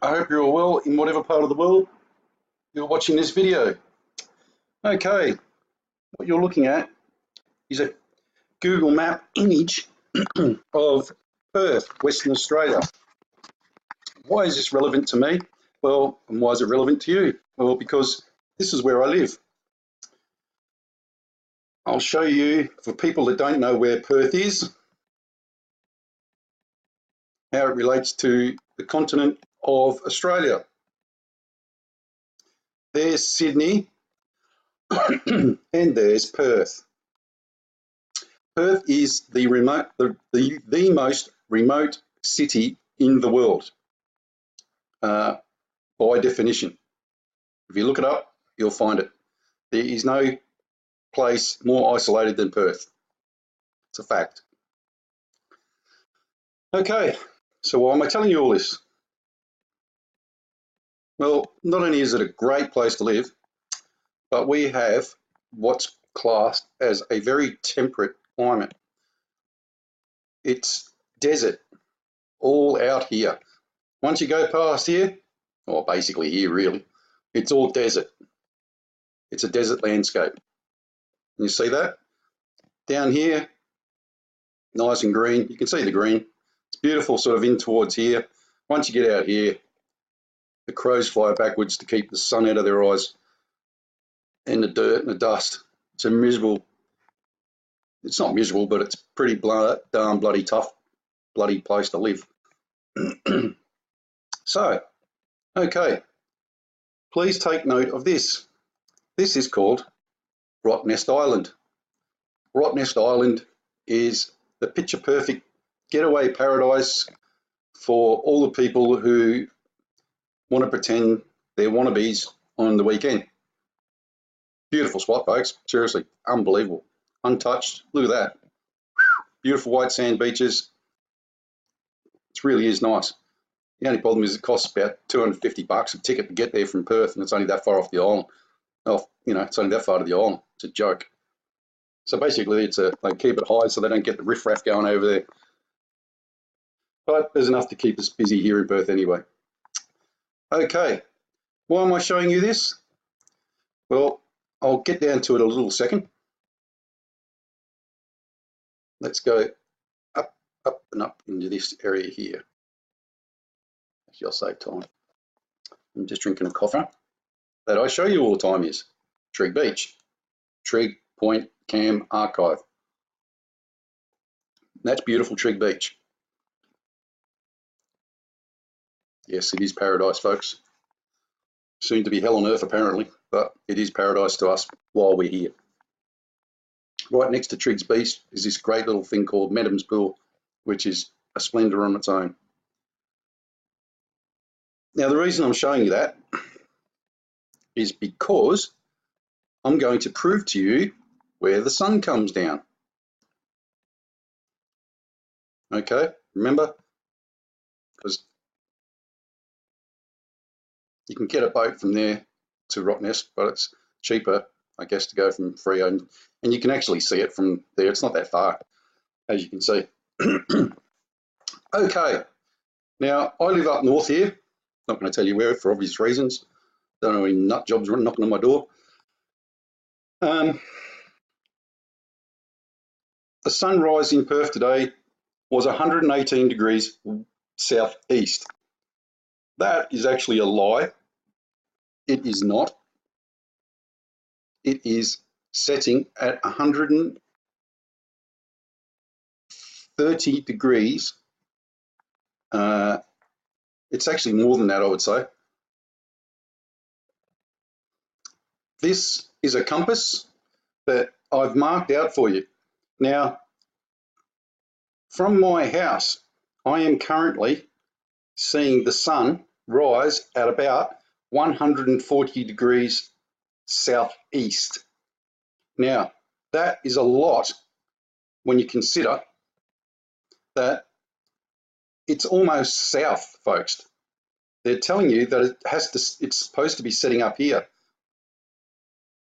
I hope you're all well in whatever part of the world you're watching this video. Okay, what you're looking at is a Google map image of Perth, Western Australia. Why is this relevant to me? Well, and why is it relevant to you? Well, because this is where I live. I'll show you, for people that don't know where Perth is, how it relates to the continent of Australia. There's Sydney and there's Perth. Perth is the most remote city in the world, by definition. If you look it up, you'll find it. There is no place more isolated than Perth. It's a fact. Okay, so why am I telling you all this? Well, not only is it a great place to live, but we have what's classed as a very temperate climate. It's desert all out here. Once you go past here, or basically here really, it's all desert. It's a desert landscape. You see that? Down here, nice and green. You can see the green. It's beautiful sort of in towards here. Once you get out here, the crows fly backwards to keep the sun out of their eyes, and the dirt and the dust. It's a miserable, it's not miserable, but it's pretty darn bloody tough, bloody place to live. So, okay, please take note of this. This is called Rottnest Island. Rottnest Island is the picture perfect getaway paradise for all the people who want to pretend they're wannabes on the weekend. Beautiful spot, folks. Seriously, unbelievable. Untouched. Look at that. Beautiful white sand beaches. It really is nice. The only problem is it costs about $250 a ticket to get there from Perth, and it's only that far off the island. It's only that far to the island. It's a joke. So basically, they keep it high so they don't get the riffraff going over there. But there's enough to keep us busy here in Perth anyway. Okay, why am I showing you this? Well, I'll get down to it a little second. Let's go up and up into this area here. Actually, I'll save time. I'm just drinking a coffee that I show you all the time is Trigg Beach, Trigg Point Cam Archive. That's beautiful Trigg Beach. Yes, it is paradise, folks. Soon to be hell on earth, apparently, but it is paradise to us while we're here. Right next to Triggs Beach is this great little thing called Medham's Pool, which is a splendour on its own. Now, the reason I'm showing you that is because I'm going to prove to you where the sun comes down. Okay, remember? Because you can get a boat from there to Rottnest, but it's cheaper, I guess, to go from Freo, and you can actually see it from there. It's not that far, as you can see. Okay, now I live up north here. Not going to tell you where for obvious reasons. Don't know any nut jobs knocking on my door. The sunrise in Perth today was 118 degrees southeast. That is actually a lie. It is not. It is setting at 130 degrees. It's actually more than that, I would say. This is a compass that I've marked out for you. Now, from my house, I am currently seeing the sun rise at about 140 degrees southeast. Now, that is a lot when you consider that it's almost south, folks. They're telling you that it's supposed to be setting up here,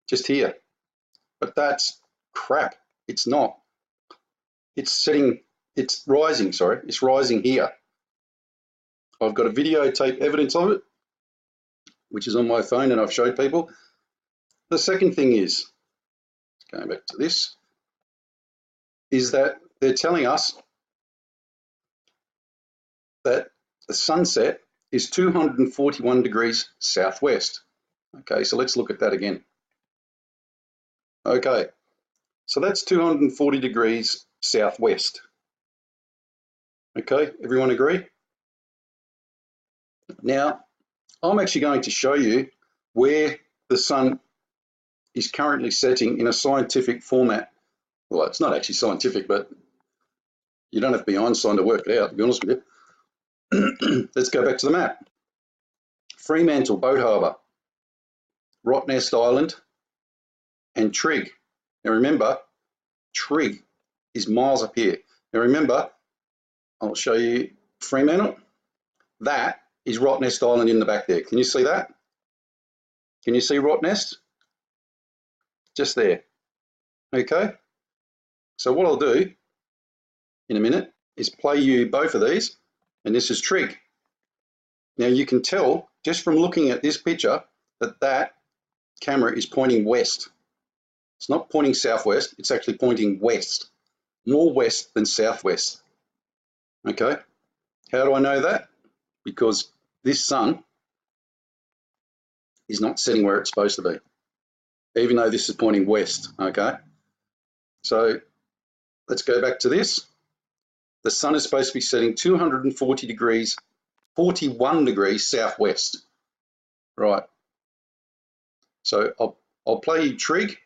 just here, but that's crap. It's not. It's rising here. I've got a videotape evidence of it, which is on my phone and I've showed people. The second thing is, going back to this, is that they're telling us that the sunset is 241 degrees southwest. Okay, so let's look at that again. Okay, so that's 240 degrees southwest. Okay, everyone agree? Now, I'm actually going to show you where the sun is currently setting in a scientific format. Well, it's not actually scientific, but you don't have to be Einstein to work it out, to be honest with you. Let's go back to the map. Fremantle, Boat Harbour, Rottnest Island, and Trigg. Now remember, Trigg is miles up here. Now remember, I'll show you Fremantle. That is Rottnest Island in the back there. Can you see that? Can you see Rottnest? Just there. Okay. So what I'll do in a minute is play you both of these, and this is Trigg. Now you can tell just from looking at this picture that that camera is pointing west. It's not pointing southwest, it's actually pointing west. More west than southwest. Okay. How do I know that? Because this sun is not setting where it's supposed to be, even though this is pointing west. Okay. So let's go back to this. The sun is supposed to be setting 240 degrees, 41 degrees southwest. Right. So I'll play you Trigg.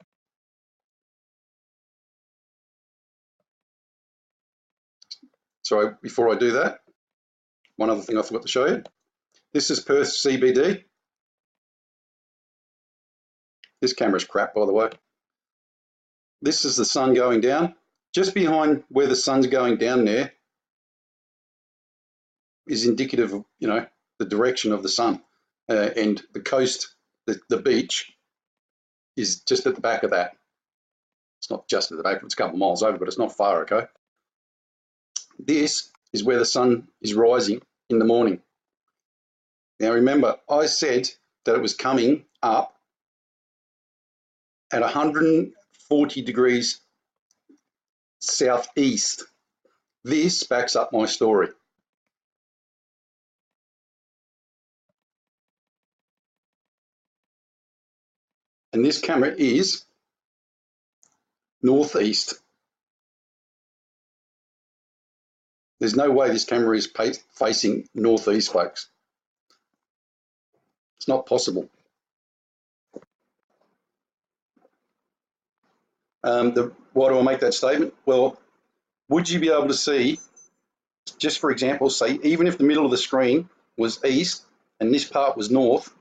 Sorry, before I do that, one other thing I forgot to show you. This is Perth CBD. This camera's crap, by the way. This is the sun going down. Just behind where the sun's going down there is indicative of, you know, the direction of the sun. And the coast, the beach, is just at the back of that. It's not just at the back, it's a couple of miles over, but it's not far, okay? This is where the sun is rising in the morning. Now remember, I said that it was coming up at 140 degrees southeast. This backs up my story. And this camera is northeast. There's no way this camera is facing northeast, folks. It's not possible. Why do I make that statement? Well, would you be able to see, just for example, say even if the middle of the screen was east and this part was north,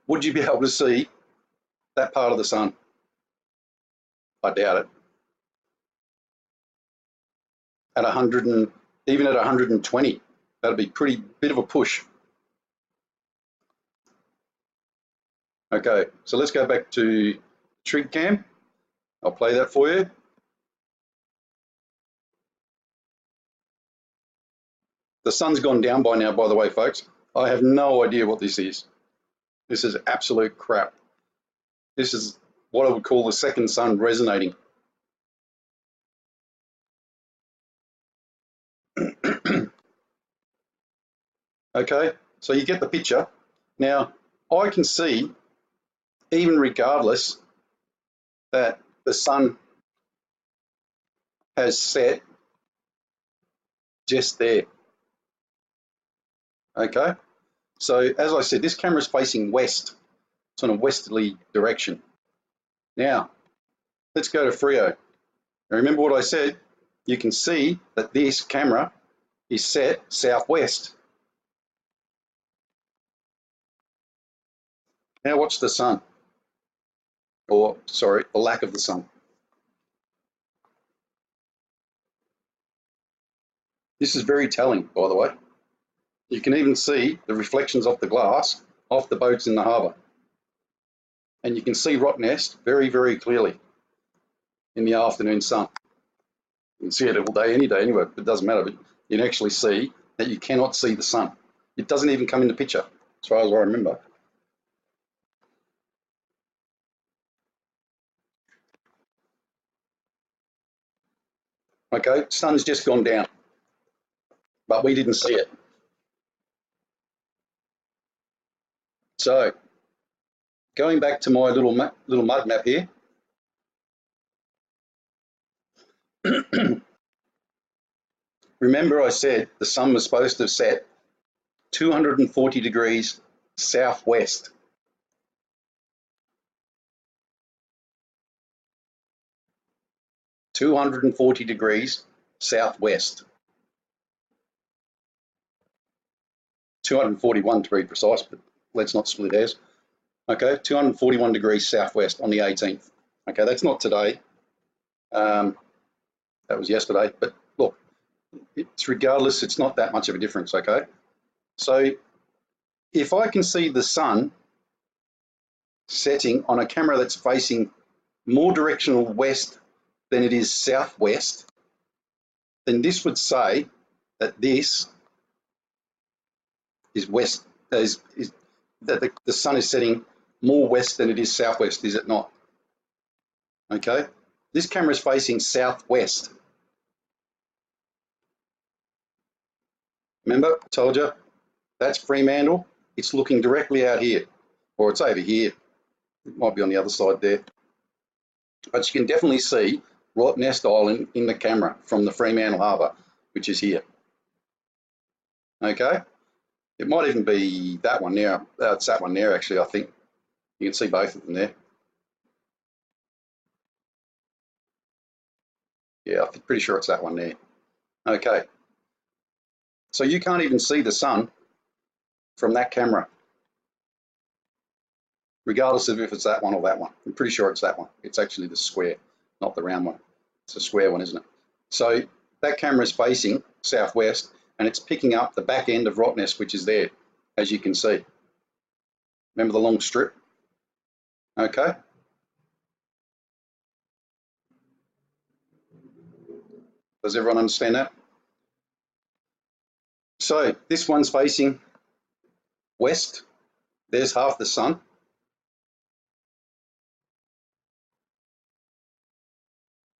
would you be able to see that part of the sun? I doubt it. At 100 and even at 120, that'd be pretty bit of a push. Okay, so let's go back to Trigg cam. I'll play that for you. The sun's gone down by now, by the way, folks. I have no idea what this is. This is absolute crap. This is what I would call the second sun resonating. Okay, so you get the picture. Now, I can see, even regardless, that the sun has set just there. Okay, so as I said, this camera is facing west. It's on a westerly direction. Now, let's go to Frio. Now, remember what I said, you can see that this camera is set southwest. Now watch the sun, or sorry, the lack of the sun. This is very telling, by the way. You can even see the reflections off the glass off the boats in the harbour. And you can see Rottnest very, very clearly in the afternoon sun. You can see it all day, any day, anyway, but it doesn't matter. But you can actually see that you cannot see the sun. It doesn't even come in the picture, as far as I remember. Okay, sun's just gone down, but we didn't see it. So, going back to my little mud map here, remember I said the sun was supposed to set 240 degrees southwest. (240 degrees southwest). 241 to be precise, but let's not split hairs. Okay, 241 degrees southwest on the 18th. Okay, that's not today. That was yesterday, but look, it's regardless, it's not that much of a difference, okay? So if I can see the sun setting on a camera that's facing more directional west than it is southwest, then this would say that this is west, that the sun is setting more west than it is southwest, is it not? Okay, this camera is facing southwest. Remember, I told you, that's Fremantle. It's looking directly out here, or it's over here. It might be on the other side there. But you can definitely see Rottnest Island in the camera from the Fremantle Harbour, which is here. Okay, it might even be that one there. It's that one there, actually, I think. You can see both of them there. Yeah, I'm pretty sure it's that one there. Okay, so you can't even see the sun from that camera, regardless of if it's that one or that one. I'm pretty sure it's that one. It's actually the square, not the round one. It's a square one, isn't it? So that camera is facing southwest, and it's picking up the back end of Rottnest, which is there, as you can see. Remember the long strip? Okay. Does everyone understand that? So this one's facing west. There's half the sun.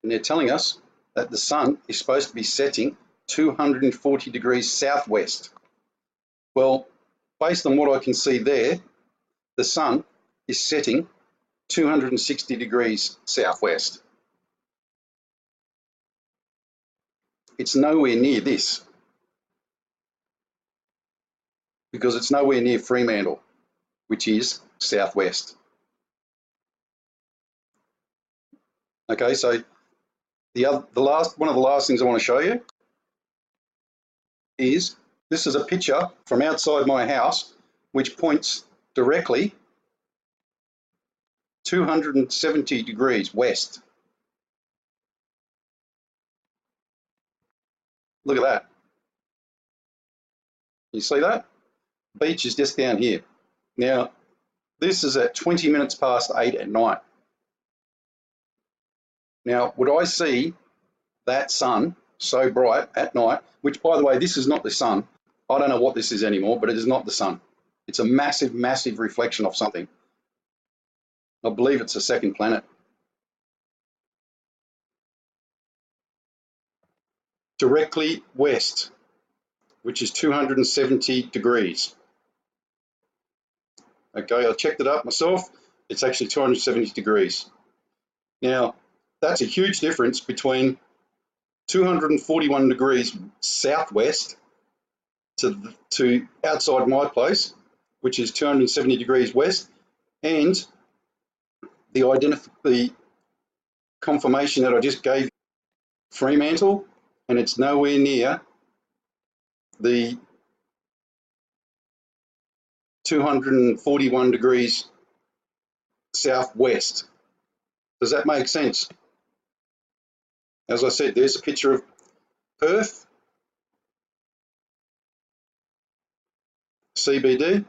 And they're telling us that the sun is supposed to be setting 240 degrees southwest. Well, based on what I can see there, the sun is setting 260 degrees southwest. It's nowhere near this, because it's nowhere near Fremantle, which is southwest. Okay, so one of the last things I want to show you is this is a picture from outside my house, which points directly 270 degrees west. Look at that. You see that? Beach is just down here. Now, this is at 20 minutes past 8 at night. Now, would I see that sun so bright at night, which, by the way, this is not the sun. I don't know what this is anymore, but it is not the sun. It's a massive, massive reflection of something. I believe it's a second planet. Directly west, which is 270 degrees. Okay, I checked it up myself. It's actually 270 degrees. Now, that's a huge difference between 241 degrees southwest to outside my place, which is 270 degrees west, and the confirmation that I just gave, Fremantle, and it's nowhere near the 241 degrees southwest. Does that make sense? As I said, there's a picture of Perth, CBD.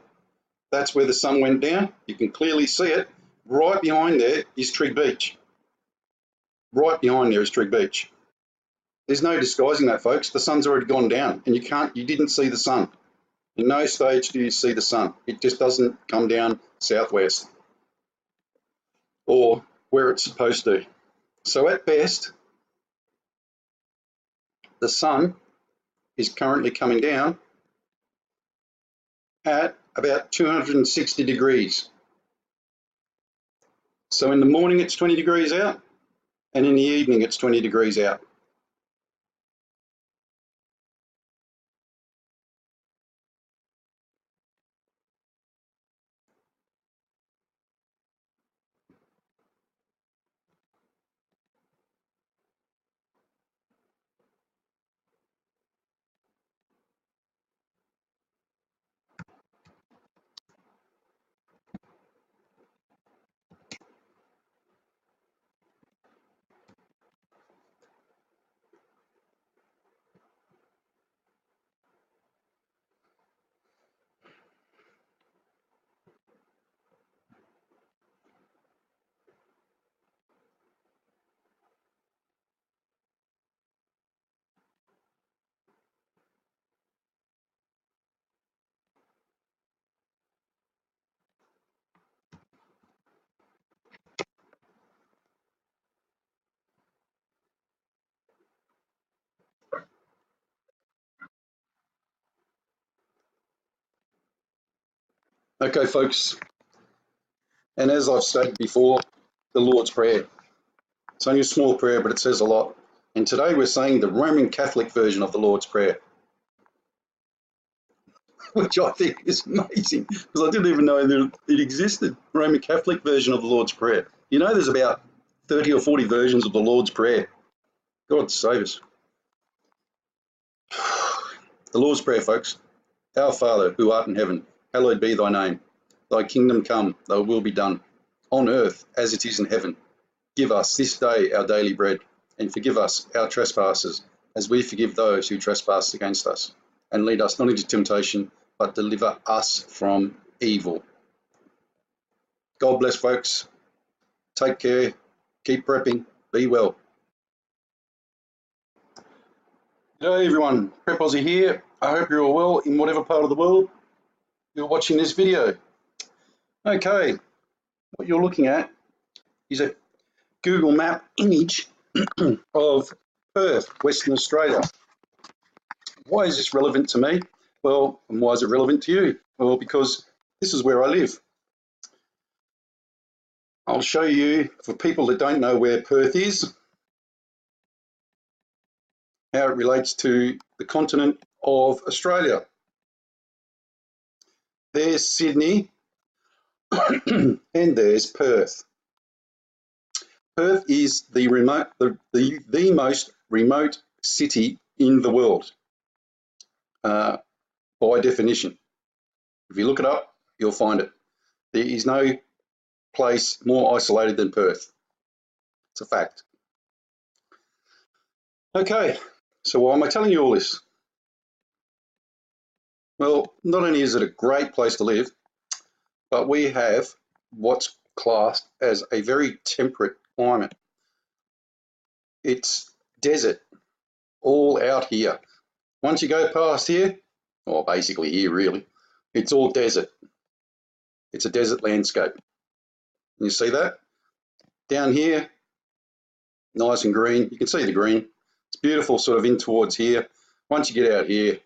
That's where the sun went down. You can clearly see it. Right behind there is Trig Beach. Right behind there is Trig Beach. There's no disguising that, folks. The sun's already gone down, and you didn't see the sun. In no stage do you see the sun. It just doesn't come down southwest or where it's supposed to. So at best, the sun is currently coming down at about 260 degrees. So in the morning it's 20 degrees out, and in the evening it's 20 degrees out. Okay, folks, and as I've stated before, the Lord's Prayer. It's only a small prayer, but it says a lot. And today we're saying the Roman Catholic version of the Lord's Prayer, which I think is amazing because I didn't even know that it existed. Roman Catholic version of the Lord's Prayer. You know, there's about 30 or 40 versions of the Lord's Prayer. God save us. The Lord's Prayer, folks. Our Father, who art in heaven, hallowed be thy name. Thy kingdom come, thy will be done, on earth as it is in heaven. Give us this day our daily bread, and forgive us our trespasses, as we forgive those who trespass against us. And lead us not into temptation, but deliver us from evil. God bless, folks. Take care. Keep prepping. Be well. G'day everyone, Prep Aussie here. I hope you're all well in whatever part of the world you're watching this video. Okay, what you're looking at is a Google map image of Perth, Western Australia. Why is this relevant to me? Well, and why is it relevant to you? Well, because this is where I live. I'll show you, for people that don't know where Perth is, how it relates to the continent of Australia. There's Sydney and there's Perth. Perth is the most remote city in the world, by definition. If you look it up, you'll find it. There is no place more isolated than Perth. It's a fact. Okay, so why am I telling you all this? Well, not only is it a great place to live, but we have what's classed as a very temperate climate. It's desert all out here. Once you go past here, or basically here really, it's all desert. It's a desert landscape. You see that? Down here, nice and green. You can see the green. It's beautiful sort of in towards here. Once you get out here,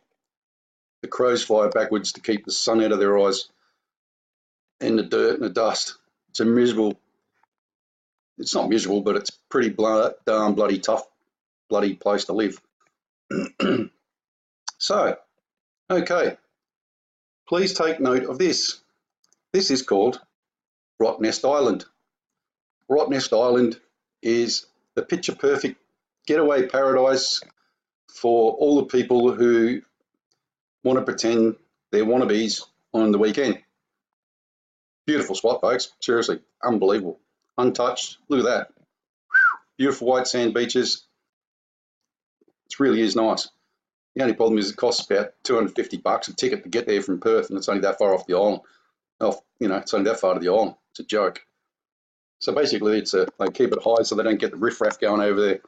the crows fly backwards to keep the sun out of their eyes, and the dirt and the dust. It's a miserable, it's not miserable, but it's pretty darn bloody tough, bloody place to live. So, okay, please take note of this. This is called Rottnest Island. Rottnest Island is the picture perfect getaway paradise for all the people who want to pretend they're wannabes on the weekend. Beautiful spot, folks. Seriously, unbelievable. Untouched. Look at that. Beautiful white sand beaches. It really is nice. The only problem is it costs about $250 a ticket to get there from Perth, and it's only that far off the island. It's only that far to the island. It's a joke. So basically, they keep it high so they don't get the riffraff going over there.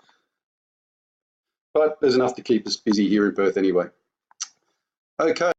but there's enough to keep us busy here in Perth anyway. Okay.